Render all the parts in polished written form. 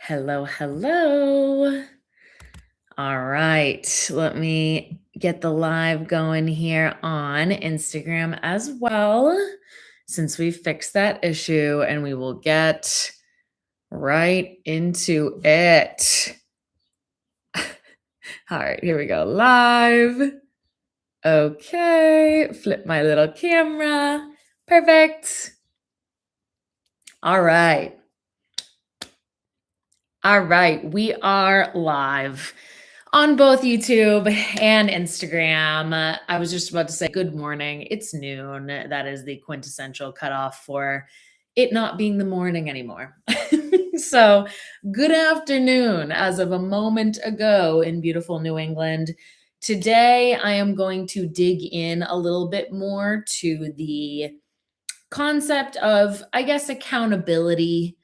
Hello, hello. All right, let me get the live going here on Instagram as well, since we fixed that issue, and we will get right into it. All right, here we go. Live. Okay, flip my little camera. Perfect. All right. All right, we are live on both YouTube and Instagram. I was just about to say good morning. It's noon. That is the quintessential cutoff for it not being the morning anymore. So, good afternoon as of a moment ago in beautiful New England. Today, I am going to dig in a little bit more to the concept of, I guess, accountability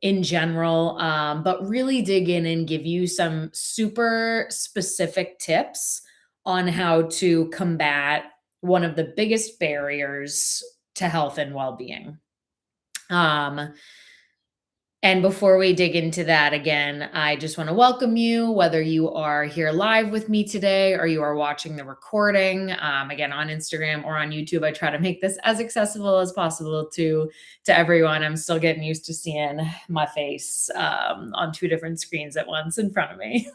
in general, but really dig in and give you some super specific tips on how to combat one of the biggest barriers to health and well-being. And before we dig into that again, I just want to welcome you, whether you are here live with me today or you are watching the recording, again, on Instagram or on YouTube. I try to make this as accessible as possible to everyone. I'm still getting used to seeing my face on two different screens at once in front of me.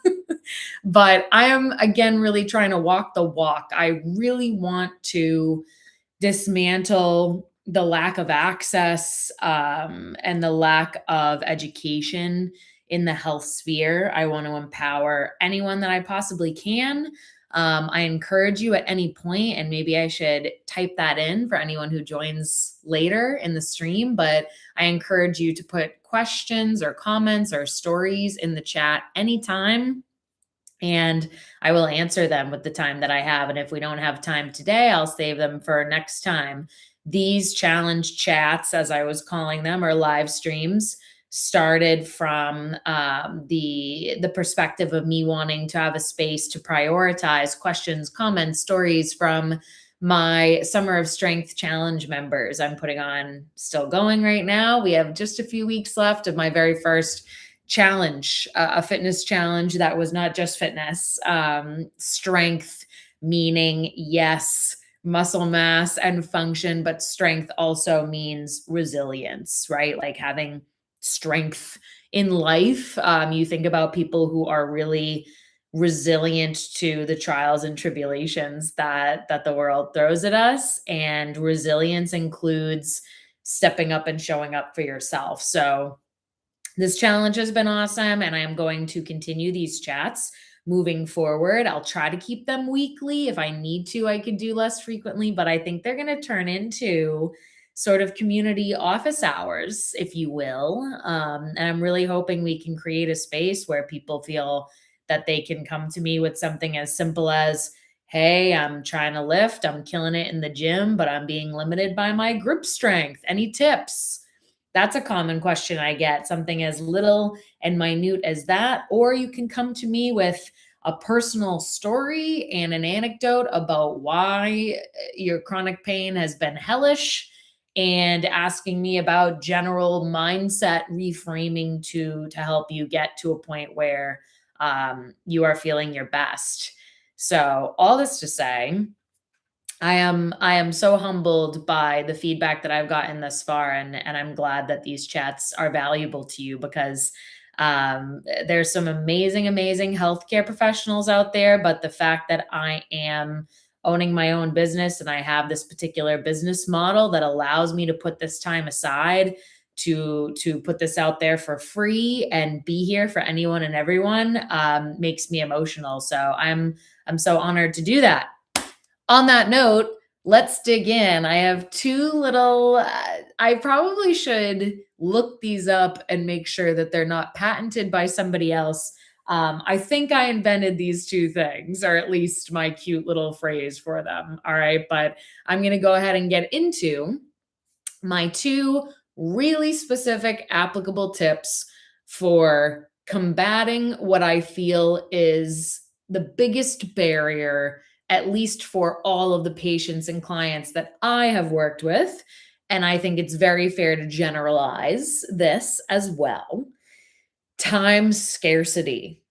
But I am, again, really trying to walk the walk. I really want to dismantle the lack of access and the lack of education in the health sphere. I want to empower anyone that I possibly can. I encourage you at any point, and maybe I should type that in for anyone who joins later in the stream, but I encourage you to put questions or comments or stories in the chat anytime, and I will answer them with the time that I have. And if we don't have time today, I'll save them for next time. These challenge chats, as I was calling them, or live streams, started from the perspective of me wanting to have a space to prioritize questions, comments, stories from my Summer of Strength Challenge members. I'm putting on, still going right now. We have just a few weeks left of my very first challenge, a fitness challenge that was not just fitness, strength, meaning, yes, muscle mass and function, but strength also means resilience, right? Like having strength in life. You think about people who are really resilient to the trials and tribulations that the world throws at us, and resilience includes stepping up and showing up for yourself. So this challenge has been awesome, and I am going to continue these chats moving forward. I'll try to keep them weekly. If I need to, I could do less frequently, but I think they're going to turn into sort of community office hours, if you will. And I'm really hoping we can create a space where people feel that they can come to me with something as simple as, hey, I'm trying to lift, I'm killing it in the gym, but I'm being limited by my grip strength. Any tips? That's a common question I get, something as little and minute as that. Or you can come to me with a personal story and an anecdote about why your chronic pain has been hellish, and asking me about general mindset reframing to help you get to a point where you are feeling your best. So all this to say, I am so humbled by the feedback that I've gotten thus far, and I'm glad that these chats are valuable to you, because there's some amazing healthcare professionals out there, but the fact that I am owning my own business and I have this particular business model that allows me to put this time aside to put this out there for free and be here for anyone and everyone makes me emotional. So I'm so honored to do that. On that note, let's dig in. I have two little, I probably should look these up and make sure that they're not patented by somebody else. I think I invented these two things, or at least my cute little phrase for them. All right. But I'm going to go ahead and get into my two really specific applicable tips for combating what I feel is the biggest barrier, at least for all of the patients and clients that I have worked with. And I think it's very fair to generalize this as well. Time scarcity.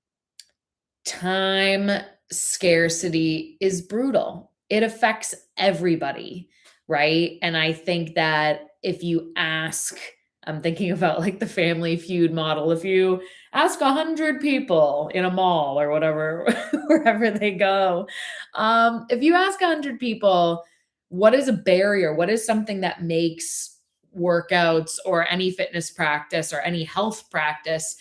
Time scarcity is brutal. It affects everybody, right? And I think that if you ask, I'm thinking about like the Family Feud model. If you ask 100 people in a mall or whatever, wherever they go, if you ask 100 people, what is a barrier? What is something that makes workouts or any fitness practice or any health practice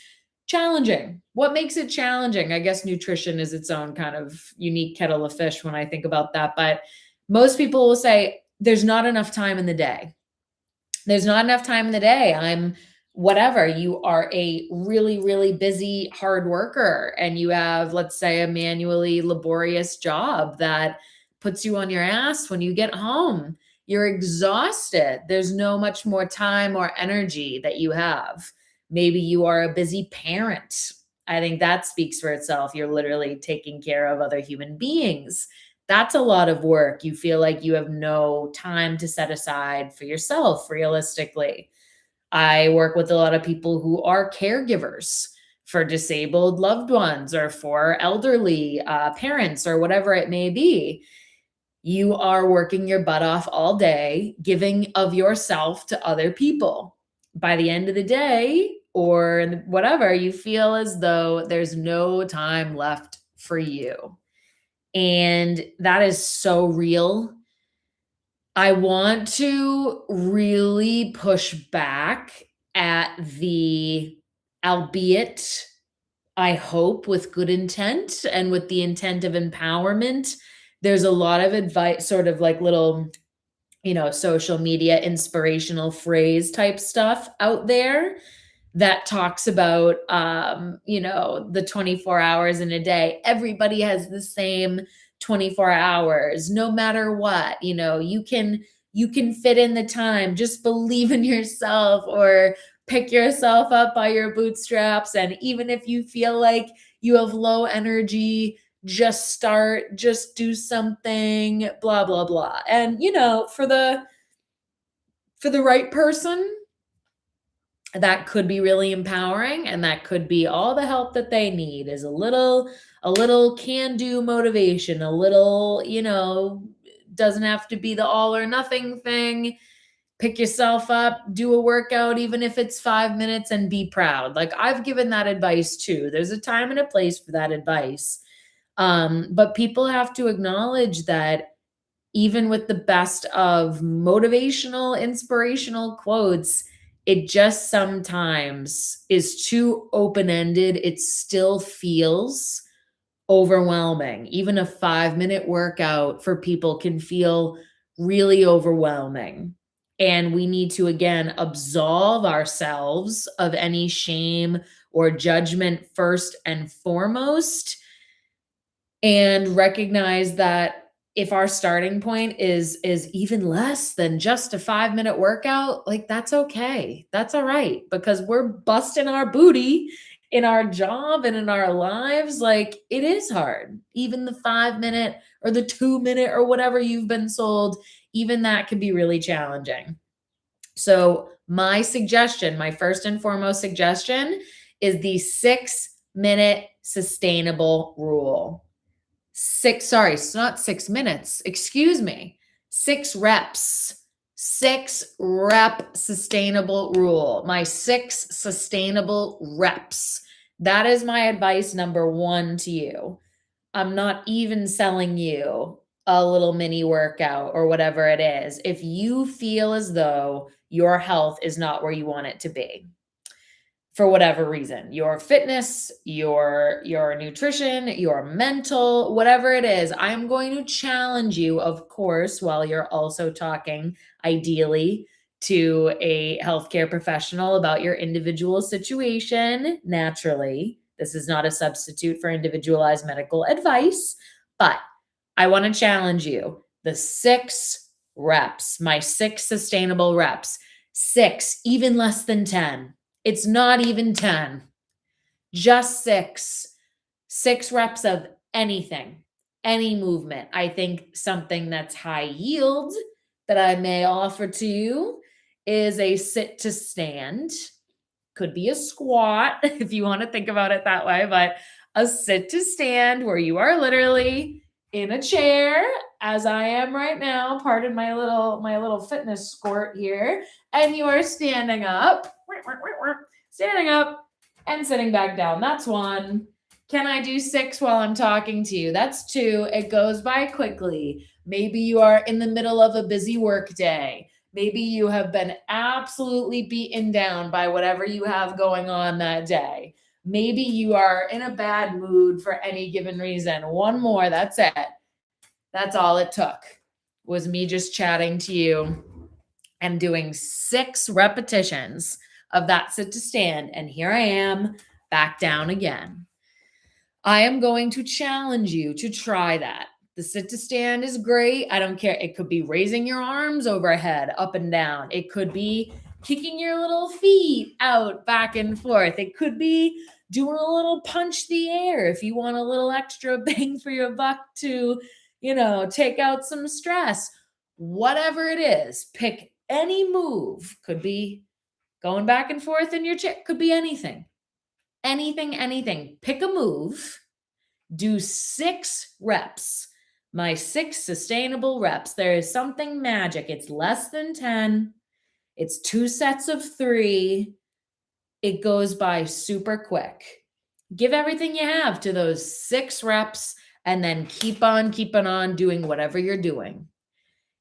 challenging? What makes it challenging? I guess nutrition is its own kind of unique kettle of fish when I think about that. But most people will say, there's not enough time in the day. There's not enough time in the day. I'm whatever. You are a really, really busy, hard worker, and you have, let's say, a manually laborious job that puts you on your ass when you get home. You're exhausted. There's no much more time or energy that you have. Maybe you are a busy parent. I think that speaks for itself. You're literally taking care of other human beings. That's a lot of work. You feel like you have no time to set aside for yourself, realistically. I work with a lot of people who are caregivers for disabled loved ones or for elderly parents or whatever it may be. You are working your butt off all day, giving of yourself to other people. By the end of the day, or whatever, you feel as though there's no time left for you. And that is so real. I want to really push back at the, albeit, I hope, with good intent and with the intent of empowerment. There's a lot of advice, sort of like little, social media inspirational phrase type stuff out there that talks about the 24 hours in a day. Everybody has the same 24 hours no matter what. You can fit in the time. Just believe in yourself, or pick yourself up by your bootstraps. And even if you feel like you have low energy, just start, just do something, blah blah blah. And for the right person, that could be really empowering, and that could be all the help that they need is a little can-do motivation, a little, doesn't have to be the all or nothing thing. Pick yourself up, do a workout, even if it's 5 minutes, and be proud. Like, I've given that advice too. There's a time and a place for that advice. But people have to acknowledge that even with the best of motivational, inspirational quotes, it just sometimes is too open ended. It still feels overwhelming. Even a 5-minute workout for people can feel really overwhelming. And we need to, again, absolve ourselves of any shame or judgment first and foremost, and recognize that if our starting point is even less than just a 5-minute workout, like, that's okay. That's all right, because we're busting our booty in our job and in our lives. Like, it is hard. Even the 5-minute or the 2-minute or whatever you've been sold, even that can be really challenging. So my suggestion, my first and foremost suggestion, is the 6-minute sustainable rule. Sorry, it's not 6 minutes. Excuse me. 6 reps. 6-rep sustainable rule. My 6 sustainable reps. That is my advice number 1 to you. I'm not even selling you a little mini workout or whatever it is, if you feel as though your health is not where you want it to be, for whatever reason, your fitness, your nutrition, your mental, whatever it is. I'm going to challenge you, of course, while you're also talking, ideally, to a healthcare professional about your individual situation. Naturally, this is not a substitute for individualized medical advice, but I want to challenge you. The 6 reps, my 6 sustainable reps, 6, even less than 10. It's not even 10, just 6. 6 reps of anything, any movement. I think something that's high yield that I may offer to you is a sit to stand. could be a squat if you want to think about it that way, but a sit to stand where you are literally in a chair as I am right now. Pardon my little fitness squirt here. And you are standing up and sitting back down. That's one. Can I do 6 while I'm talking to you? That's 2. It goes by quickly. Maybe you are in the middle of a busy work day. Maybe you have been absolutely beaten down by whatever you have going on that day. Maybe you are in a bad mood for any given reason. One more, that's it. That's all it took, was me just chatting to you and doing 6 repetitions of that sit to stand. And here I am back down again. I am going to challenge you to try that. The sit to stand is great. I don't care. It could be raising your arms overhead, up and down. It could be kicking your little feet out, back and forth. It could be doing a little punch the air if you want a little extra bang for your buck to, take out some stress. Whatever it is, pick any move. Could be going back and forth in your chair. Could be anything. Anything. Pick a move. Do 6 reps. My 6 sustainable reps. There is something magic. It's less than 10. It's 2 sets of 3. It goes by super quick. Give everything you have to those 6 reps and then keep on keeping on doing whatever you're doing.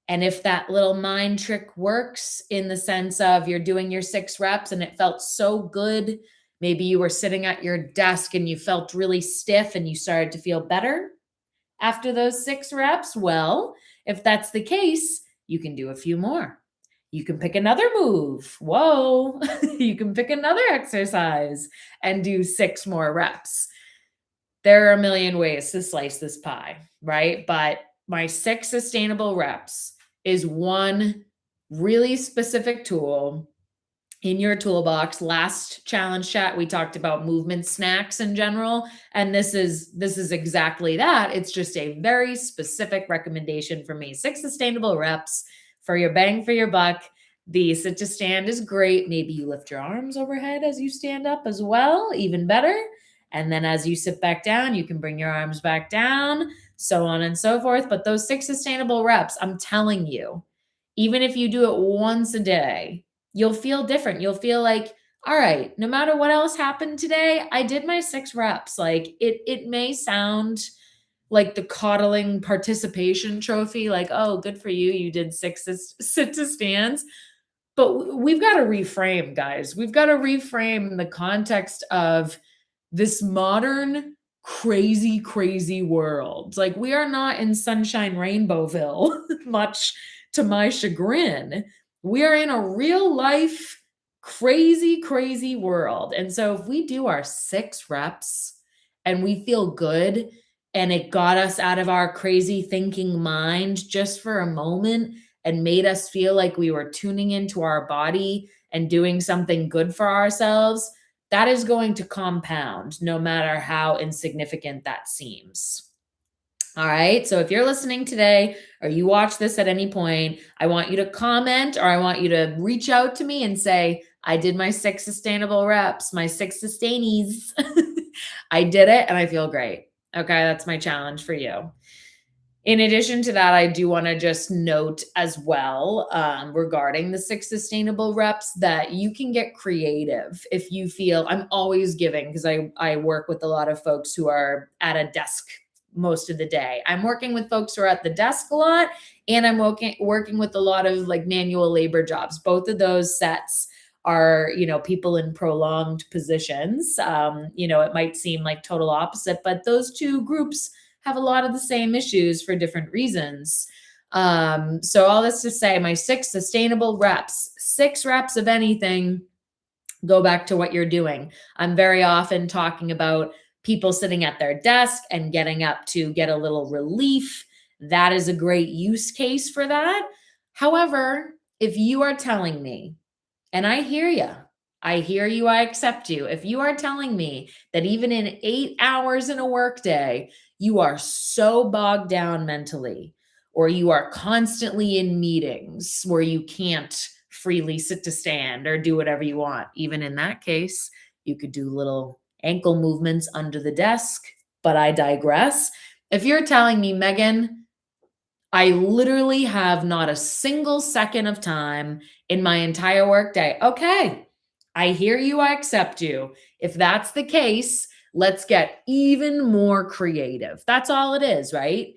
And if that little mind trick works in the sense of you're doing your 6 reps and it felt so good, maybe you were sitting at your desk and you felt really stiff and you started to feel better after those 6 reps. Well, if that's the case, you can do a few more. You can pick another move. Whoa, you can pick another exercise and do 6 more reps. There are a million ways to slice this pie, right? But my 6 sustainable reps is one really specific tool in your toolbox. Last challenge chat, we talked about movement snacks in general, and this is exactly that. It's just a very specific recommendation for me. 6 sustainable reps for your bang for your buck. The sit to stand is great. Maybe you lift your arms overhead as you stand up as well, even better. And then as you sit back down, you can bring your arms back down, so on and so forth. But those 6 sustainable reps, I'm telling you, even if you do it once a day, you'll feel different. You'll feel like, all right, no matter what else happened today, I did my 6 reps. Like it may sound like the coddling participation trophy, like, oh, good for you. You did 6 sit to stands. But we've got to reframe, guys. We've got to reframe the context of this modern, crazy world. Like, we are not in Sunshine Rainbowville, much to my chagrin. We are in a real life, crazy world. And so if we do our 6 reps and we feel good and it got us out of our crazy thinking mind just for a moment and made us feel like we were tuning into our body and doing something good for ourselves, that is going to compound no matter how insignificant that seems. All right. So if you're listening today or you watch this at any point, I want you to comment or I want you to reach out to me and say, I did my 6 sustainable reps, my 6 sustainies. I did it and I feel great. Okay. That's my challenge for you. In addition to that, I do want to just note as well regarding the 6 sustainable reps that you can get creative if you feel. I'm always giving because I work with a lot of folks who are at a desk most of the day. I'm working with folks who are at the desk a lot, and I'm working with a lot of like manual labor jobs. Both of those sets are, people in prolonged positions. It might seem like total opposite, but those 2 groups have a lot of the same issues for different reasons. So all this to say, my 6 sustainable reps, 6 reps of anything, go back to what you're doing. I'm very often talking about people sitting at their desk and getting up to get a little relief. That is a great use case for that. However, if you are telling me, and I hear you, I accept you. If you are telling me that even in 8 hours in a workday, you are so bogged down mentally, or you are constantly in meetings where you can't freely sit to stand or do whatever you want. Even in that case, you could do little ankle movements under the desk, but I digress. If you're telling me, Megan, I literally have not a single second of time in my entire workday. Okay, I hear you, I accept you. If that's the case, let's get even more creative. That's all it is, right?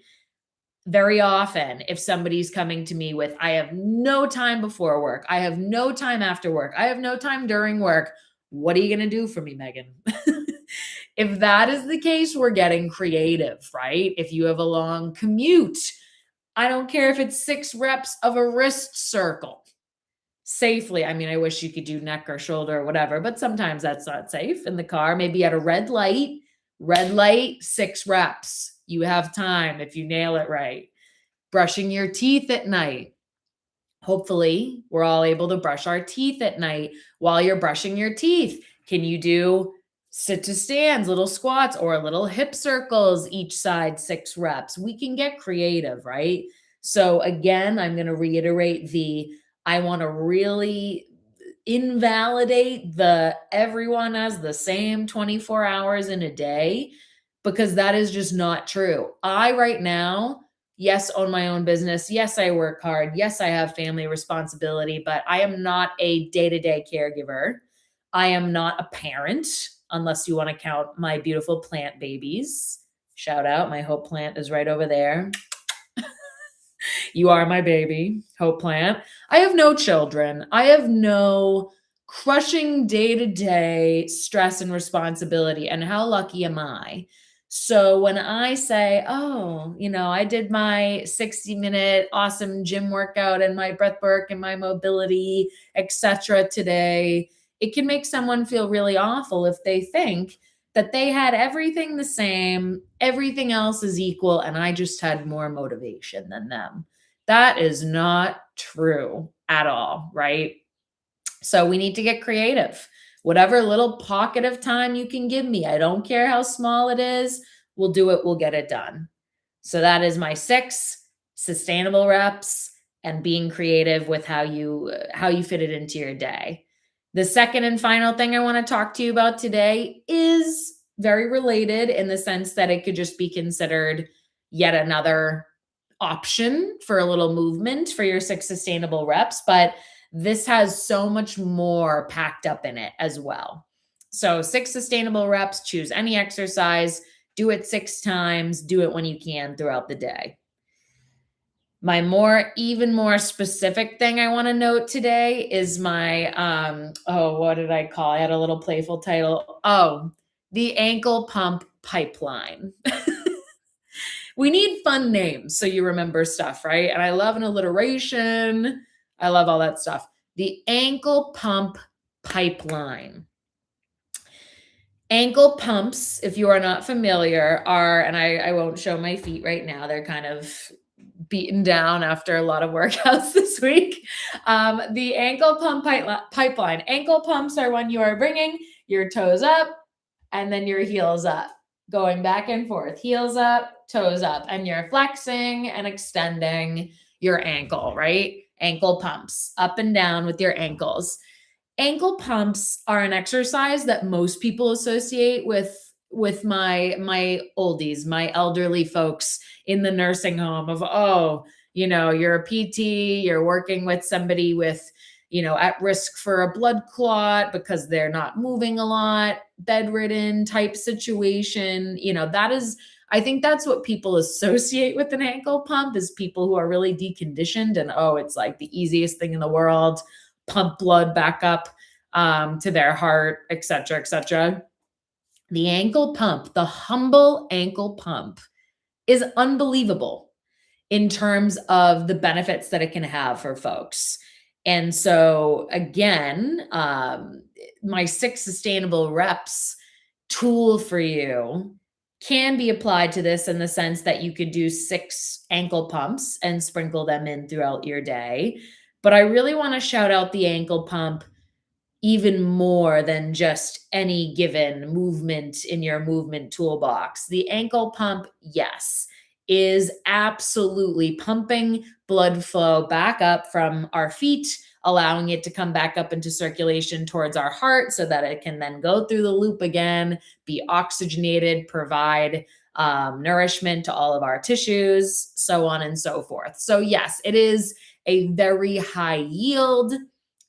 Very often, if somebody's coming to me with, I have no time before work, I have no time after work, I have no time during work, what are you going to do for me, Megan? If that is the case, we're getting creative, right? If you have a long commute, I don't care if it's 6 reps of a wrist circle safely. I mean, I wish you could do neck or shoulder or whatever, but sometimes that's not safe in the car. Maybe at a red light, 6 reps. You have time if you nail it right. Brushing your teeth at night. Hopefully, we're all able to brush our teeth at night while you're brushing your teeth. Can you do sit to stands, little squats, or little hip circles each side, 6 reps? We can get creative, right? So again, I'm going to reiterate I want to really invalidate the everyone has the same 24 hours in a day, because that is just not true. I right now, yes, own my own business. Yes, I work hard. Yes, I have family responsibility, but I am not a day-to-day caregiver. I am not a parent, unless you want to count my beautiful plant babies. Shout out, my Hope plant is right over there. You are my baby, Hope plant. I have no children. I have no crushing day-to-day stress and responsibility. And how lucky am I? So when I say, oh, I did my 60-minute awesome gym workout and my breath work and my mobility, etc. today, it can make someone feel really awful if they think that they had everything the same, everything else is equal, and I just had more motivation than them. That is not true at all, right? So we need to get creative. Whatever little pocket of time you can give me, I don't care how small it is, we'll do it, we'll get it done. So that is my 6 sustainable reps and being creative with how you fit it into your day. The second and final thing I want to talk to you about today is very related in the sense that it could just be considered yet another option for a little movement for your 6 sustainable reps, but this has so much more packed up in it as well. So 6 sustainable reps, choose any exercise, do it 6 times, do it when you can throughout the day. My even more specific thing I want to note today is my, what did I call it? I had a little playful title. Oh, the ankle pump pipeline. We need fun names so you remember stuff, right? And I love an alliteration. I love all that stuff. The ankle pump pipeline. Ankle pumps, if you are not familiar, and I won't show my feet right now. They're kind of beaten down after a lot of workouts this week. The ankle pump pipeline. Ankle pumps are when you are bringing your toes up and then your heels up, going back and forth, heels up, toes up, and you're flexing and extending your ankle, right? Ankle pumps up and down with your ankles. Ankle pumps are an exercise that most people associate with my oldies, my elderly folks in the nursing home of, you're a PT, you're working with somebody with, at risk for a blood clot because they're not moving a lot, bedridden type situation. I think that's what people associate with an ankle pump, is people who are really deconditioned and, it's like the easiest thing in the world, pump blood back up to their heart, et cetera, et cetera. The ankle pump, the humble ankle pump, is unbelievable in terms of the benefits that it can have for folks. And so again, my 6 sustainable reps tool for you can be applied to this in the sense that you could do 6 ankle pumps and sprinkle them in throughout your day. But I really want to shout out the ankle pump even more than just any given movement in your movement toolbox. The ankle pump, yes, is absolutely pumping blood flow back up from our feet, allowing it to come back up into circulation towards our heart so that it can then go through the loop again, be oxygenated, provide nourishment to all of our tissues, so on and so forth. So, yes, it is a very high yield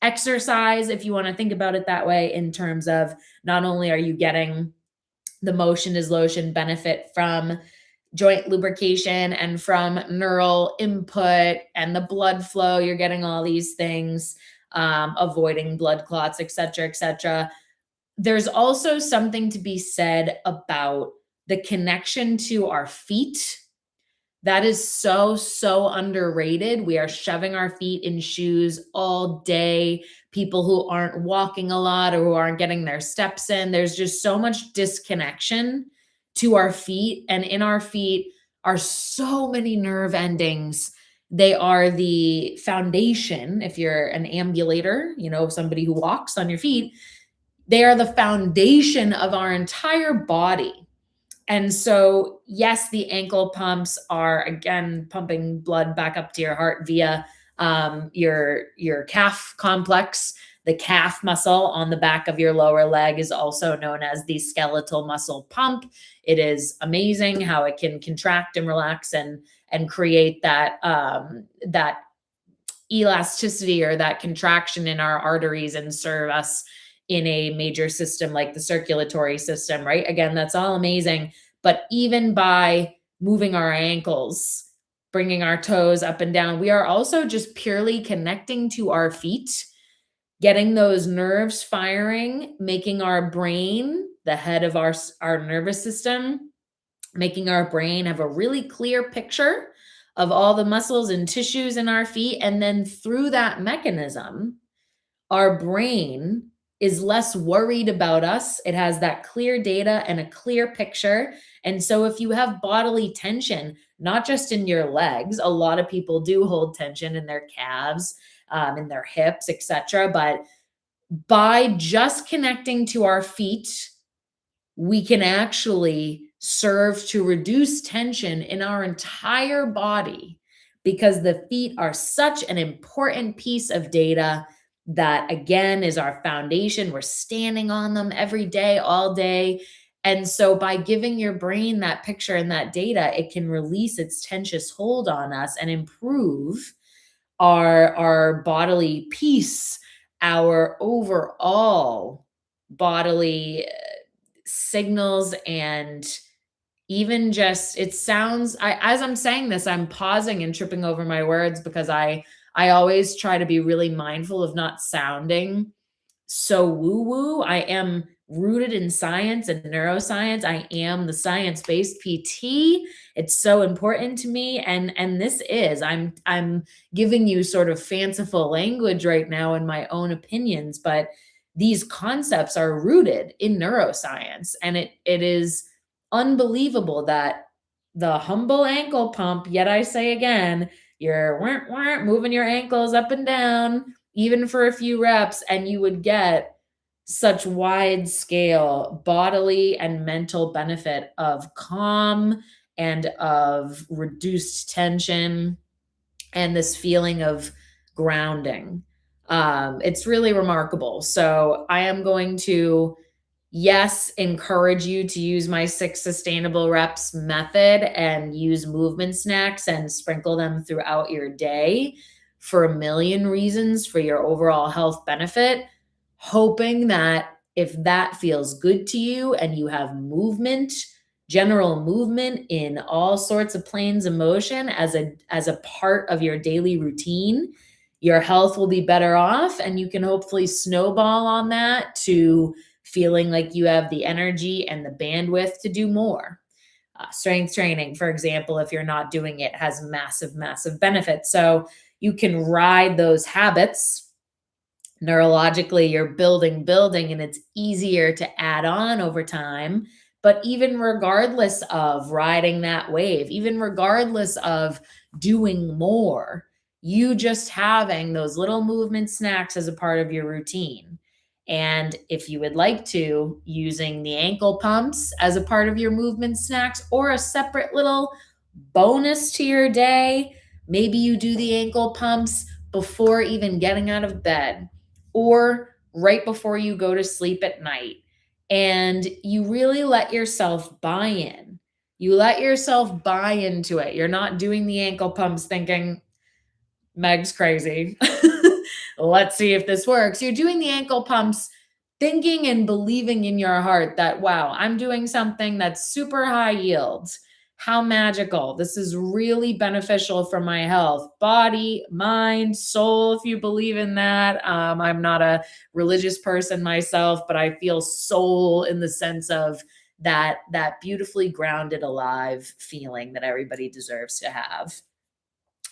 exercise, if you want to think about it that way, in terms of not only are you getting the motion is lotion benefit from joint lubrication and from neural input and the blood flow, you're getting all these things, avoiding blood clots, et cetera, et cetera. There's also something to be said about the connection to our feet. That is so, so underrated. We are shoving our feet in shoes all day. People who aren't walking a lot or who aren't getting their steps in, there's just so much disconnection to our feet. And in our feet are so many nerve endings. They are the foundation. If you're an ambulator, somebody who walks on your feet, they are the foundation of our entire body. And so, yes, the ankle pumps are, again, pumping blood back up to your heart via your calf complex. The calf muscle on the back of your lower leg is also known as the skeletal muscle pump. It is amazing how it can contract and relax and create that elasticity or that contraction in our arteries and serve us in a major system like the circulatory system, right? Again, that's all amazing. But even by moving our ankles, bringing our toes up and down, we are also just purely connecting to our feet, getting those nerves firing, making our brain, the head of our nervous system, making our brain have a really clear picture of all the muscles and tissues in our feet. And then through that mechanism, our brain is less worried about us. It has that clear data and a clear picture. And so if you have bodily tension, not just in your legs, a lot of people do hold tension in their calves, in their hips, etc. But by just connecting to our feet, we can actually serve to reduce tension in our entire body, because the feet are such an important piece of data that, again, is our foundation. We're standing on them every day, all day. And so by giving your brain that picture and that data, it can release its tenacious hold on us and improve our bodily peace, our overall bodily signals. And even just, it sounds, as I'm saying this, I'm pausing and tripping over my words, because I always try to be really mindful of not sounding so woo woo. I am rooted in science and neuroscience. I am the science-based PT. It's so important to me. And this is, I'm giving you sort of fanciful language right now in my own opinions, but these concepts are rooted in neuroscience. And it is unbelievable that the humble ankle pump, yet I say again, you're moving your ankles up and down, even for a few reps, and you would get such wide scale bodily and mental benefit of calm and of reduced tension and this feeling of grounding. It's really remarkable. So I am going to, yes, encourage you to use my 6 sustainable reps method and use movement snacks and sprinkle them throughout your day for a million reasons for your overall health benefit, hoping that if that feels good to you and you have movement, general movement in all sorts of planes of motion as a part of your daily routine, your health will be better off, and you can hopefully snowball on that to feeling like you have the energy and the bandwidth to do more. Strength training, for example, if you're not doing it, has massive, massive benefits. So you can ride those habits. Neurologically, you're building, and it's easier to add on over time. But even regardless of riding that wave, even regardless of doing more, you just having those little movement snacks as a part of your routine. And if you would like to, using the ankle pumps as a part of your movement snacks, or a separate little Bonus to your day, maybe you do the ankle pumps before even getting out of bed or right before you go to sleep at night. And you really let yourself buy in. You let yourself buy into it. You're not doing the ankle pumps thinking, Meg's crazy. Let's see if this works. You're doing the ankle pumps thinking and believing in your heart that, wow, I'm doing something that's super high yields. How magical. This is really beneficial for my health, body, mind, soul, if you believe in that. I'm not a religious person myself, but I feel soul in the sense of that beautifully grounded, alive feeling that everybody deserves to have.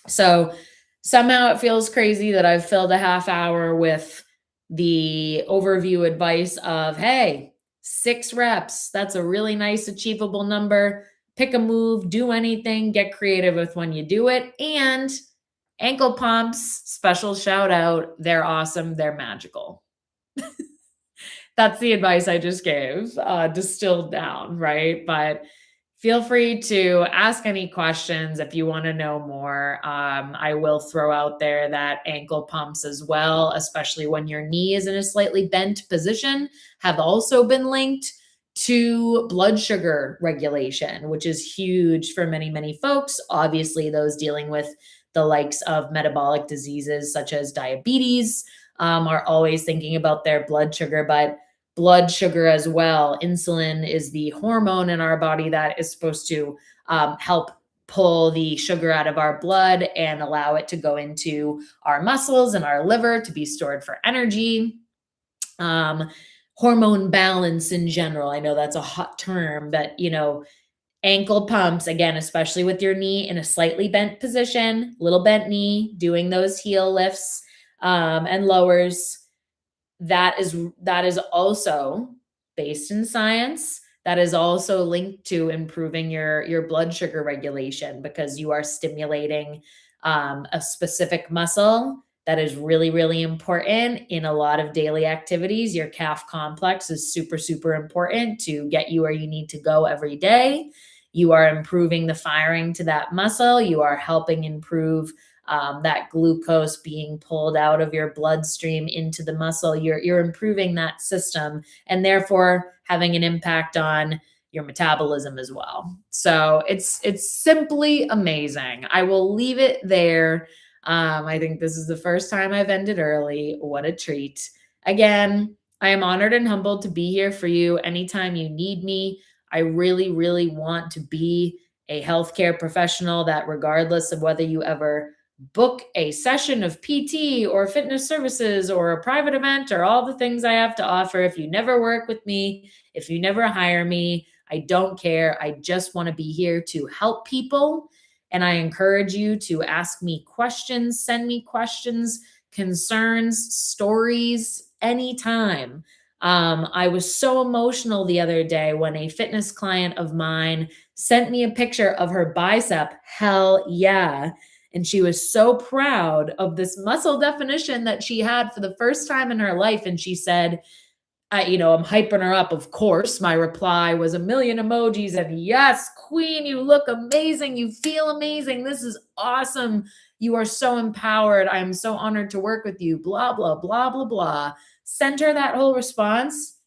So somehow it feels crazy that I've filled a half hour with the overview advice of, hey, 6 reps. That's a really nice, achievable number. Pick a move, do anything, get creative with when you do it. And ankle pumps, special shout out. They're awesome. They're magical. That's the advice I just gave, distilled down, right? But feel free to ask any questions if you want to know more. I will throw out there that ankle pumps as well, especially when your knee is in a slightly bent position, have also been linked to blood sugar regulation, which is huge for many, many folks. Obviously, those dealing with the likes of metabolic diseases such as diabetes are always thinking about their blood sugar, but blood sugar as well. Insulin is the hormone in our body that is supposed to help pull the sugar out of our blood and allow it to go into our muscles and our liver to be stored for energy. Hormone balance in general. I know that's a hot term, but ankle pumps, again, especially with your knee in a slightly bent position, little bent knee, doing those heel lifts and lowers, that is also based in science. That is also linked to improving your blood sugar regulation because you are stimulating a specific muscle that is really, really important in a lot of daily activities. Your calf complex is super, super important to get you where you need to go every day. You are improving the firing to that muscle. You are helping improve that glucose being pulled out of your bloodstream into the muscle. You're improving that system and therefore having an impact on your metabolism as well. So it's simply amazing. I will leave it there. I think this is the first time I've ended early. What a treat. Again, I am honored and humbled to be here for you anytime you need me. I really, really want to be a healthcare professional that, regardless of whether you ever book a session of PT or fitness services or a private event or all the things I have to offer, if you never work with me, if you never hire me, I don't care. I just want to be here to help people. And I encourage you to ask me questions, send me questions, concerns, stories, anytime. I was so emotional the other day when a fitness client of mine sent me a picture of her bicep. Hell yeah. And she was so proud of this muscle definition that she had for the first time in her life. And she said, I'm hyping her up. Of course, my reply was a million emojis and yes, queen, you look amazing. You feel amazing. This is awesome. You are so empowered. I am so honored to work with you. Blah, blah, blah, blah, blah. Sent her that whole response.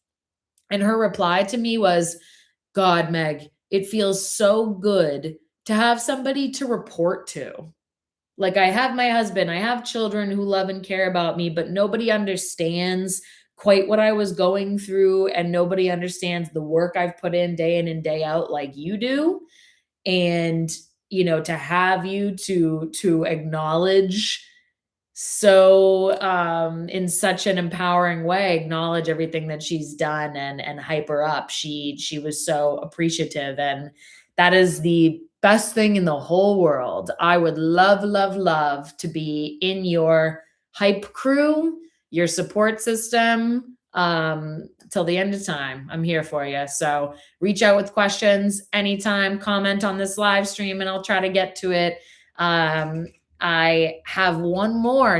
And her reply to me was, God, Meg, it feels so good to have somebody to report to. Like, I have my husband, I have children who love and care about me, but nobody understands quite what I was going through, and nobody understands the work I've put in and day out like you do. And, to have you to acknowledge so in such an empowering way, acknowledge everything that she's done and hype her up. She was so appreciative, and that is the best thing in the whole world. I would love, love, love to be in your hype crew, your support system, till the end of time. I'm here for you. So reach out with questions anytime, comment on this live stream, and I'll try to get to it. I have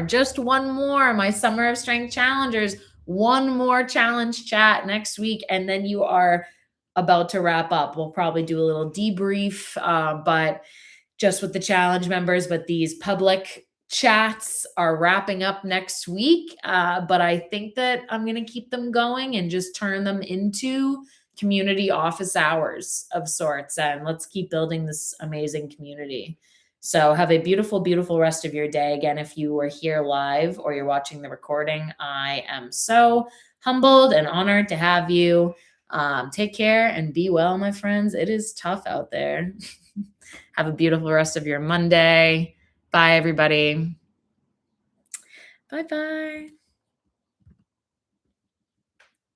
just one more, my Summer of Strength Challengers, one more challenge chat next week, and then you are about to wrap up. We'll probably do a little debrief, but just with the challenge members, but these public chats are wrapping up next week. But I think that I'm going to keep them going and just turn them into community office hours of sorts. And let's keep building this amazing community. So have a beautiful, beautiful rest of your day. Again, if you were here live or you're watching the recording, I am so humbled and honored to have you. Take care and be well, my friends. It is tough out there. Have a beautiful rest of your Monday. Bye, everybody. Bye-bye.